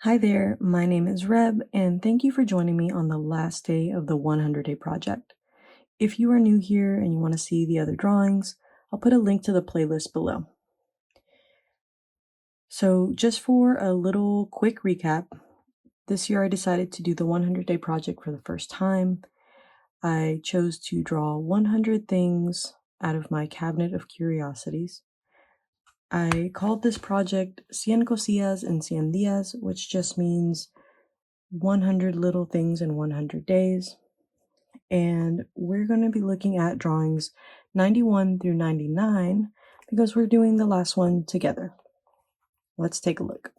Hi there, my name is Reb, and thank you for joining me on the last day of the 100-day project. If you are new here and you want to see the other drawings, I'll put a link to the playlist below. So just for a little quick recap, this year I decided to do the 100-day project for the first time. I chose to draw 100 things out of my cabinet of curiosities. I called this project Cien Cosillas en 100 Días, which just means 100 little things in 100 days. And we're going to be looking at drawings 91 through 99 because we're doing the last one together. Let's take a look.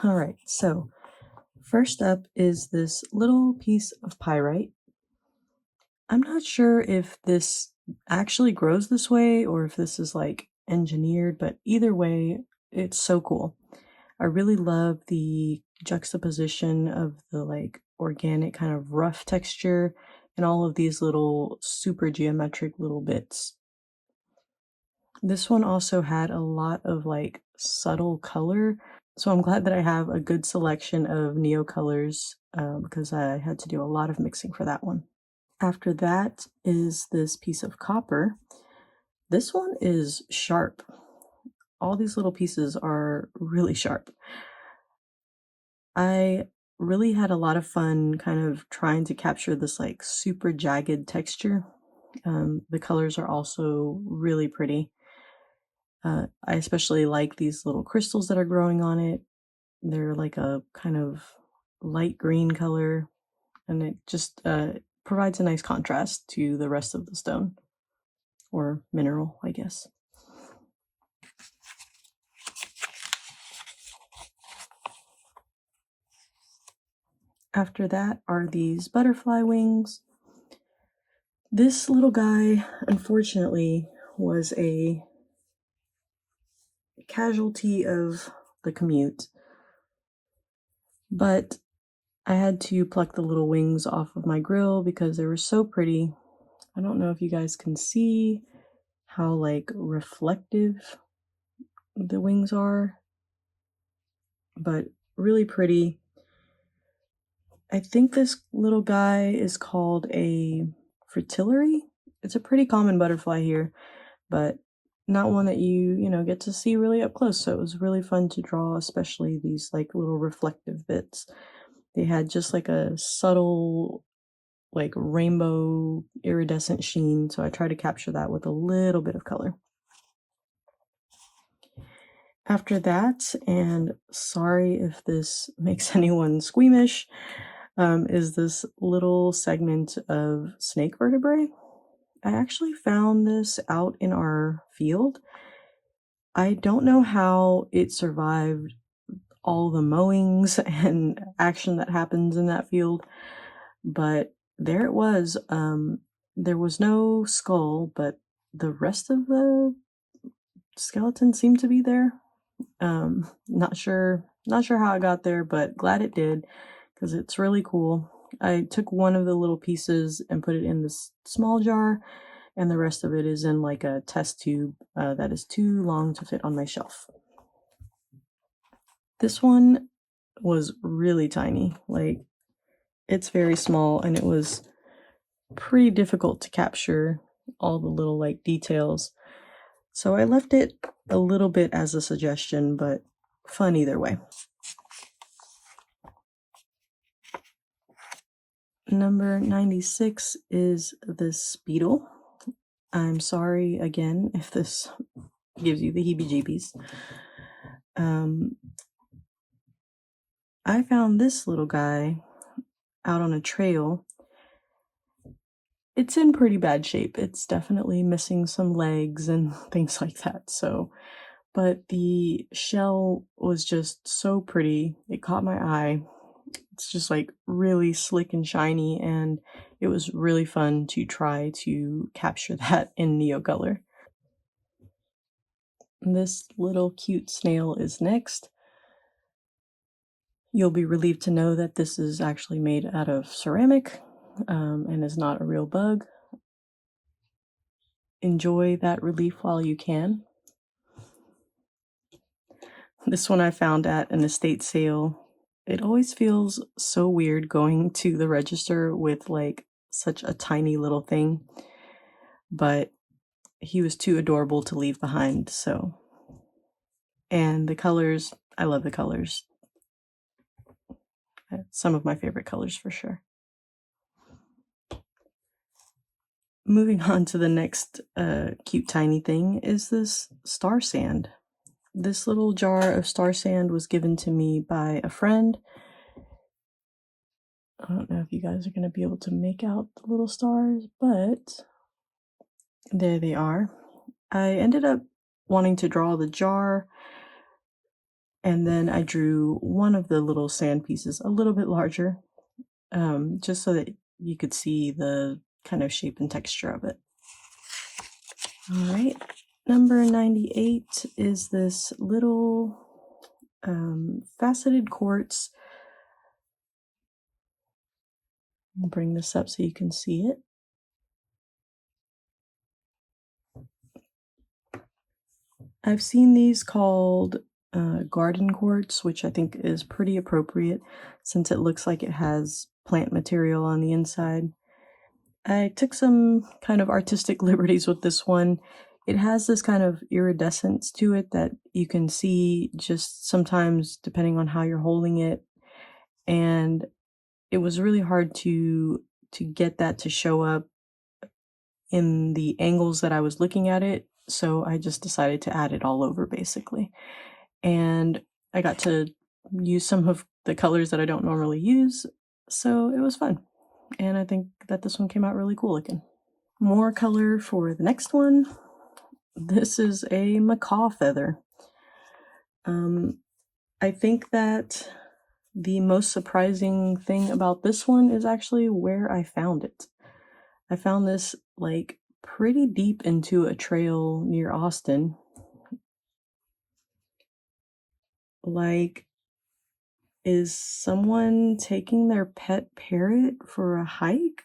All right, so first up is this little piece of pyrite. I'm not sure if this actually grows this way or if this is like engineered, but either way, it's so cool. I really love the juxtaposition of the like organic kind of rough texture and all of these little super geometric little bits. This one also had a lot of like subtle color, so I'm glad that I have a good selection of neo colors because I had to do a lot of mixing for that one. After that is this piece of copper. This one is sharp. All these little pieces are really sharp. I really had a lot of fun kind of trying to capture this like super jagged texture. The colors are also really pretty. I especially like these little crystals that are growing on it. They're like a kind of light green color, and it just provides a nice contrast to the rest of the stone, or mineral, I guess. After that are these butterfly wings. This little guy, unfortunately, was a casualty of the commute, but I had to pluck the little wings off of my grill because they were so pretty. I don't know if you guys can see how like reflective the wings are, but really pretty. I think this little guy is called a fritillary. It's a pretty common butterfly here, but not one that you get to see really up close. So it was really fun to draw, especially these like little reflective bits. They had just like a subtle like rainbow iridescent sheen, so I try to capture that with a little bit of color. After that, and sorry if this makes anyone squeamish, is this little segment of snake vertebrae. I actually found this out in our field. I don't know how it survived all the mowings and action that happens in that field, but there it was. There was no skull, but the rest of the skeleton seemed to be there. Not sure how it got there, but glad it did because it's really cool. I took one of the little pieces and put it in this small jar, and the rest of it is in like a test tube that is too long to fit on my shelf. This one was really tiny, like it's very small, and it was pretty difficult to capture all the little like details. So I left it a little bit as a suggestion, but fun either way. Number 96 is this beetle. I'm sorry again if this gives you the heebie-jeebies. I found this little guy out on a trail. It's in pretty bad shape. It's definitely missing some legs and things like that. But the shell was just so pretty. It caught my eye. It's just like really slick and shiny, and it was really fun to try to capture that in Neocolor. This little cute snail is next. You'll be relieved to know that this is actually made out of ceramic and is not a real bug. Enjoy that relief while you can. This one I found at an estate sale. It always feels so weird going to the register with like such a tiny little thing, but he was too adorable to leave behind, so. And the colors, I love the colors. Some of my favorite colors for sure. Moving on to the next cute tiny thing is this star sand. This little jar of star sand was given to me by a friend. I don't know if you guys are going to be able to make out the little stars, but there they are. I ended up wanting to draw the jar, and then I drew one of the little sand pieces a little bit larger, just so that you could see the kind of shape and texture of it. All right, number 98 is this little faceted quartz. I'll bring this up so you can see it. I've seen these called garden quartz, which I think is pretty appropriate since it looks like it has plant material on the inside. I took some kind of artistic liberties with this one. It has this kind of iridescence to it that you can see just sometimes depending on how you're holding it. And it was really hard to get that to show up in the angles that I was looking at it. So I just decided to add it all over basically. And I got to use some of the colors that I don't normally use. So it was fun. And I think that this one came out really cool looking. More color for the next one. This is a macaw feather. I think that the most surprising thing about this one is actually where I found it. I found this like pretty deep into a trail near Austin. Like, is someone taking their pet parrot for a hike?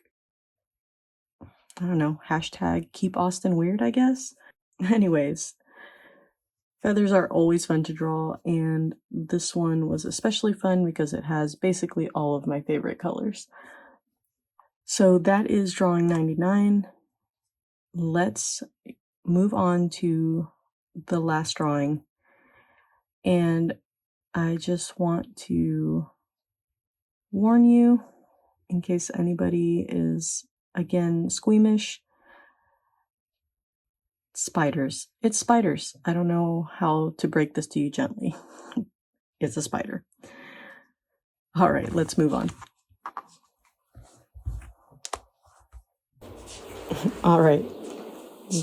I don't know, hashtag keep Austin weird, I guess. Anyways, feathers are always fun to draw, and this one was especially fun because it has basically all of my favorite colors. So that is drawing 99. Let's move on to the last drawing. And I just want to warn you, in case anybody is, again, squeamish, spiders. It's spiders. I don't know how to break this to you gently. It's a spider. All right, let's move on. All right,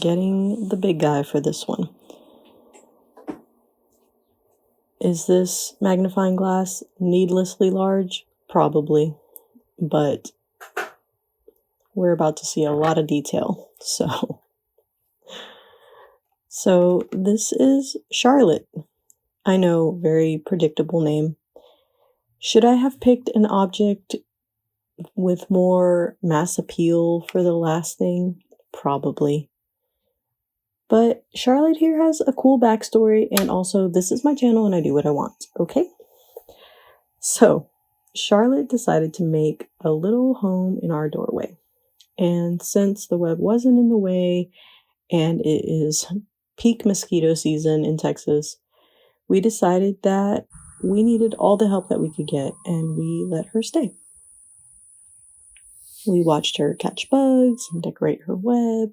getting the big guy for this one. Is this magnifying glass needlessly large? Probably, but we're about to see a lot of detail, So this is Charlotte. I know, very predictable name. Should I have picked an object with more mass appeal for the last thing? Probably. But Charlotte here has a cool backstory, and also this is my channel and I do what I want, okay? So, Charlotte decided to make a little home in our doorway. And since the web wasn't in the way, and it is peak mosquito season in Texas, we decided that we needed all the help that we could get, and we let her stay. We watched her catch bugs and decorate her web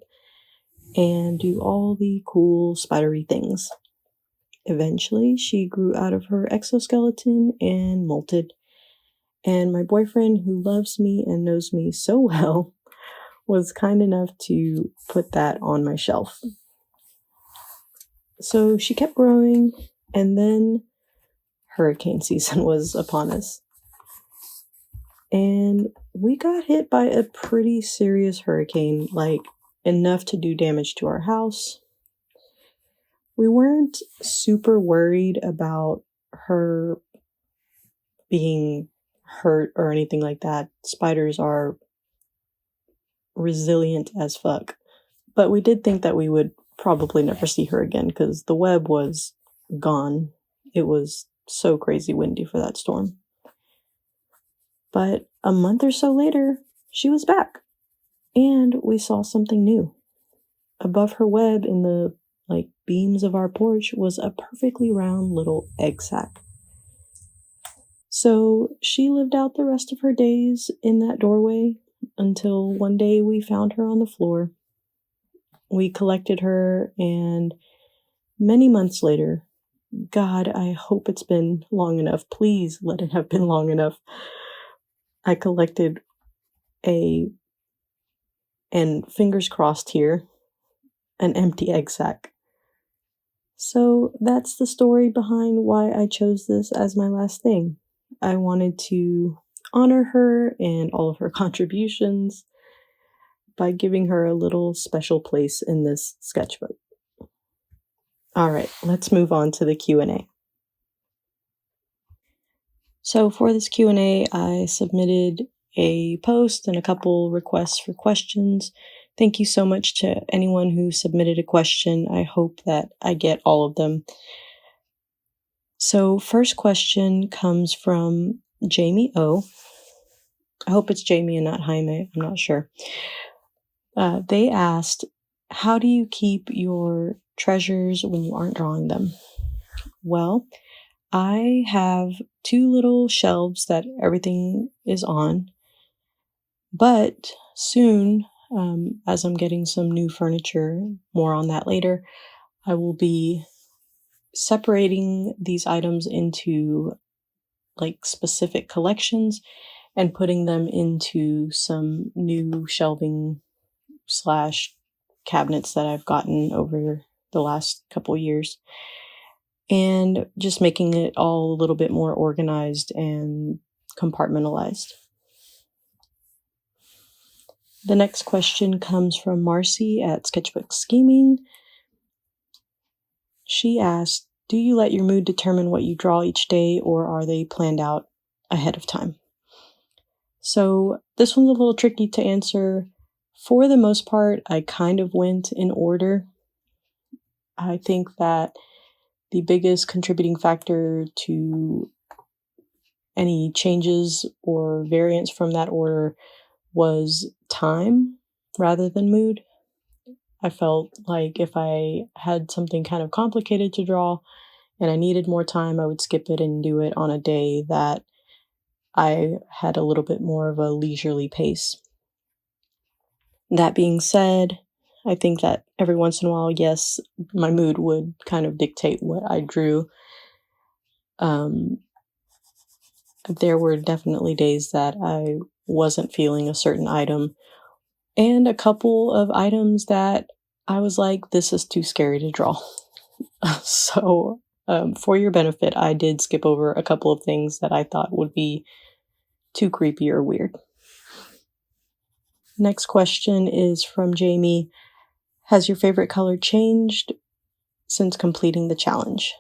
and do all the cool spidery things. Eventually, she grew out of her exoskeleton and molted, and my boyfriend, who loves me and knows me so well, was kind enough to put that on my shelf. So she kept growing, and then hurricane season was upon us. And we got hit by a pretty serious hurricane, like enough to do damage to our house. We weren't super worried about her being hurt or anything like that. Spiders are resilient as fuck. But we did think that we would probably never see her again because the web was gone. It was so crazy windy for that storm. But a month or so later, she was back. And we saw something new. Above her web in the beams of our porch was a perfectly round little egg sac. So she lived out the rest of her days in that doorway until one day we found her on the floor. We collected her, and many months later, God, I hope it's been long enough. Please let it have been long enough. I collected and fingers crossed here, an empty egg sac. So that's the story behind why I chose this as my last thing. I wanted to honor her and all of her contributions by giving her a little special place in this sketchbook. All right, let's move on to the Q&A. So for this Q&A, I submitted a post and a couple requests for questions. Thank you so much to anyone who submitted a question. I hope that I get all of them. So first question comes from Jamie O. I hope it's Jamie and not Jaime. I'm not sure. They asked, how do you keep your treasures when you aren't drawing them? Well, I have 2 little shelves that everything is on, but soon, as I'm getting some new furniture, more on that later, I will be separating these items into specific collections and putting them into some new shelving / cabinets that I've gotten over the last couple years, and just making it all a little bit more organized and compartmentalized. The next question comes from Marcy at Sketchbook Scheming. She asked, do you let your mood determine what you draw each day, or are they planned out ahead of time? So this one's a little tricky to answer. For the most part, I kind of went in order. I think that the biggest contributing factor to any changes or variance from that order was time rather than mood. I felt like if I had something kind of complicated to draw and I needed more time, I would skip it and do it on a day that I had a little bit more of a leisurely pace. That being said, I think that every once in a while, yes, my mood would kind of dictate what I drew. There were definitely days that I wasn't feeling a certain item, and a couple of items that I was like, this is too scary to draw. So, for your benefit, I did skip over a couple of things that I thought would be too creepy or weird. Next question is from Jamie. Has your favorite color changed since completing the challenge?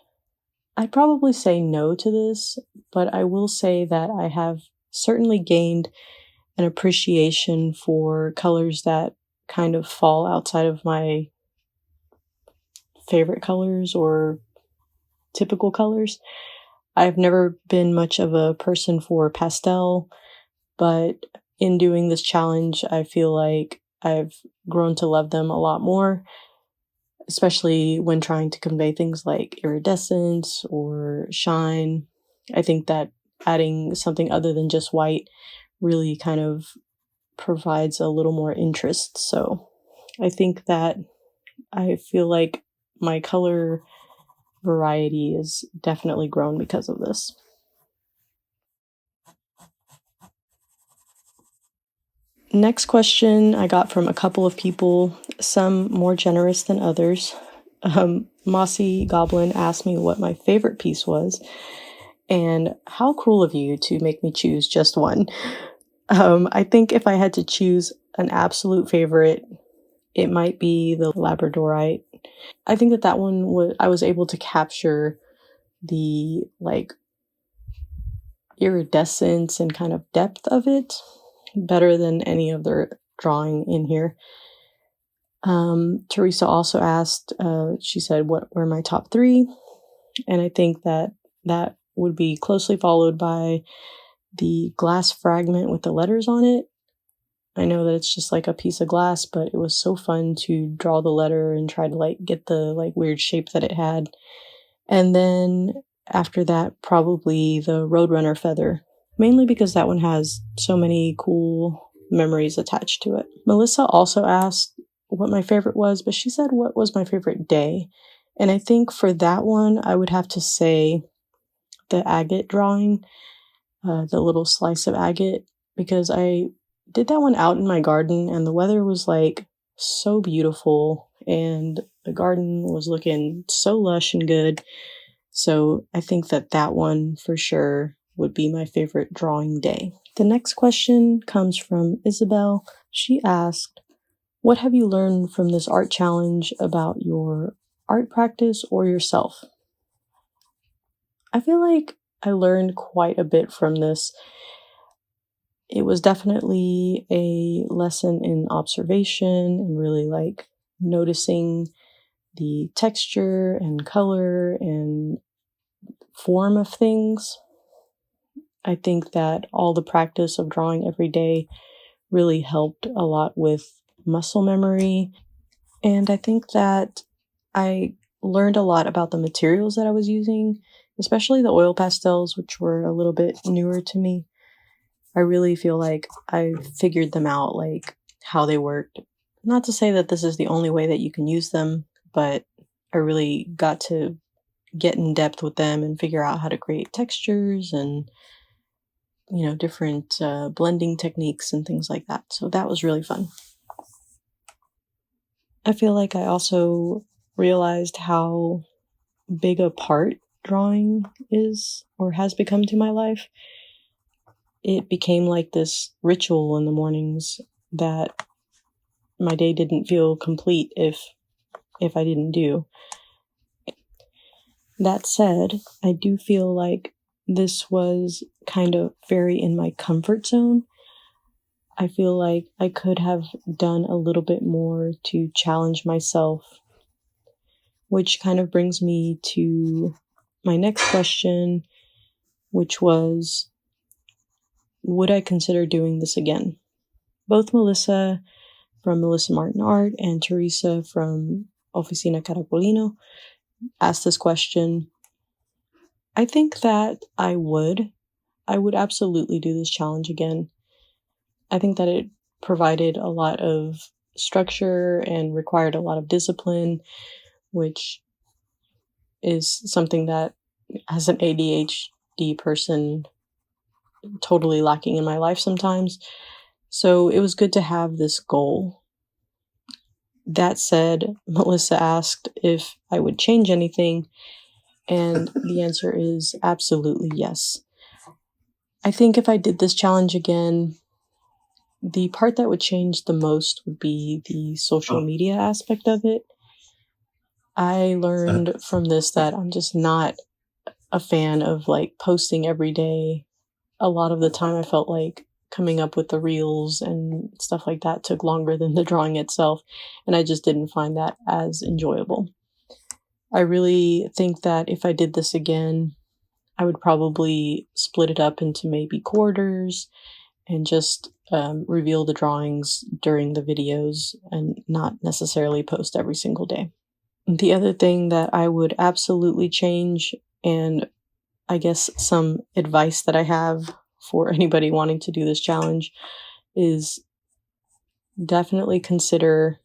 I'd probably say no to this, but I will say that I have certainly gained an appreciation for colors that kind of fall outside of my favorite colors or typical colors. I've never been much of a person for pastel, but in doing this challenge, I feel like I've grown to love them a lot more, especially when trying to convey things like iridescence or shine. I think that adding something other than just white really kind of provides a little more interest. So I think that I feel like my color variety is definitely grown because of this. Next question I got from a couple of people, some more generous than others. Mossy Goblin asked me what my favorite piece was, and how cruel of you to make me choose just one. I think if I had to choose an absolute favorite, it might be the Labradorite. I think that one I was able to capture the iridescence and kind of depth of it better than any other drawing in here. Teresa also asked, she said, what were my top 3? And I think that would be closely followed by the glass fragment with the letters on it. I know that it's just like a piece of glass, but it was so fun to draw the letter and try to like get the like weird shape that it had. And then after that, probably the Roadrunner feather, mainly because that one has so many cool memories attached to it. Melissa also asked what my favorite was, but she said what was my favorite day. And I think for that one, I would have to say the agate drawing, the little slice of agate, because I did that one out in my garden and the weather was like so beautiful and the garden was looking so lush and good. So I think that one for sure would be my favorite drawing day. The next question comes from Isabel. She asked, what have you learned from this art challenge about your art practice or yourself? I feel like I learned quite a bit from this. It was definitely a lesson in observation and really like noticing the texture and color and form of things. I think that all the practice of drawing every day really helped a lot with muscle memory. And I think that I learned a lot about the materials that I was using, especially the oil pastels, which were a little bit newer to me. I really feel like I figured them out, like how they worked. Not to say that this is the only way that you can use them, but I really got to get in depth with them and figure out how to create textures and, you know, different blending techniques and things like that. So that was really fun. I feel like I also realized how big a part drawing is or has become to my life. It became like this ritual in the mornings that my day didn't feel complete if I didn't do. That said, I do feel like this was kind of very in my comfort zone. I feel like I could have done a little bit more to challenge myself, which kind of brings me to my next question, which was, would I consider doing this again? Both Melissa from Melissa Martin Art and Teresa from Oficina Caracolino asked this question. I think that I would absolutely do this challenge again. I think that it provided a lot of structure and required a lot of discipline, which is something that as an ADHD person totally lacking in my life sometimes. So it was good to have this goal. That said, Melissa asked if I would change anything, and the answer is absolutely yes. I think if I did this challenge again, the part that would change the most would be the social media aspect of it. I learned from this that I'm just not a fan of like posting every day. A lot of the time I felt like coming up with the reels and stuff like that took longer than the drawing itself, and I just didn't find that as enjoyable. I really think that if I did this again, I would probably split it up into maybe quarters and just reveal the drawings during the videos and not necessarily post every single day. The other thing that I would absolutely change, and I guess some advice that I have for anybody wanting to do this challenge, is definitely consider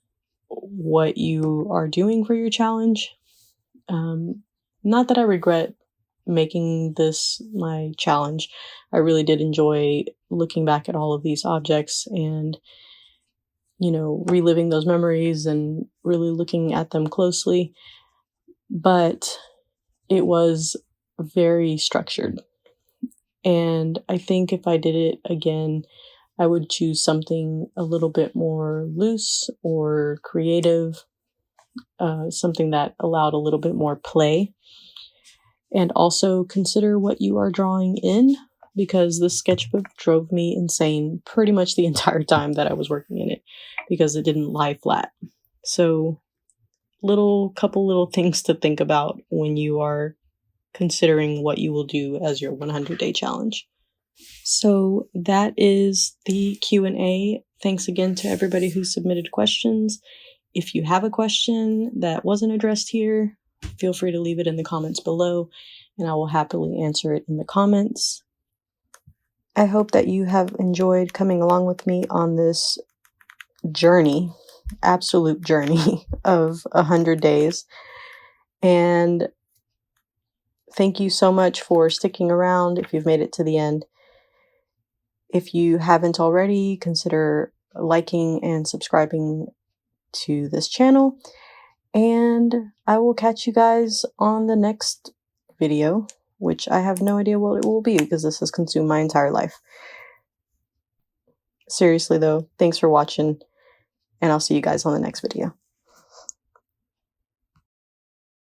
what you are doing for your challenge. Not that I regret making this my challenge. I really did enjoy looking back at all of these objects and, you know, reliving those memories and really looking at them closely. But it was very structured. And I think if I did it again, I would choose something a little bit more loose or creative, something that allowed a little bit more play. And also consider what you are drawing in, because this sketchbook drove me insane pretty much the entire time that I was working in it because it didn't lie flat. So couple little things to think about when you are considering what you will do as your 100-day challenge. So that is the Q&A. Thanks again to everybody who submitted questions. If you have a question that wasn't addressed here, feel free to leave it in the comments below, and I will happily answer it in the comments. I hope that you have enjoyed coming along with me on this journey, absolute journey of 100 days. And thank you so much for sticking around if you've made it to the end. If you haven't already, consider liking and subscribing to this channel. And I will catch you guys on the next video, which I have no idea what it will be because this has consumed my entire life. Seriously though, thanks for watching, and I'll see you guys on the next video.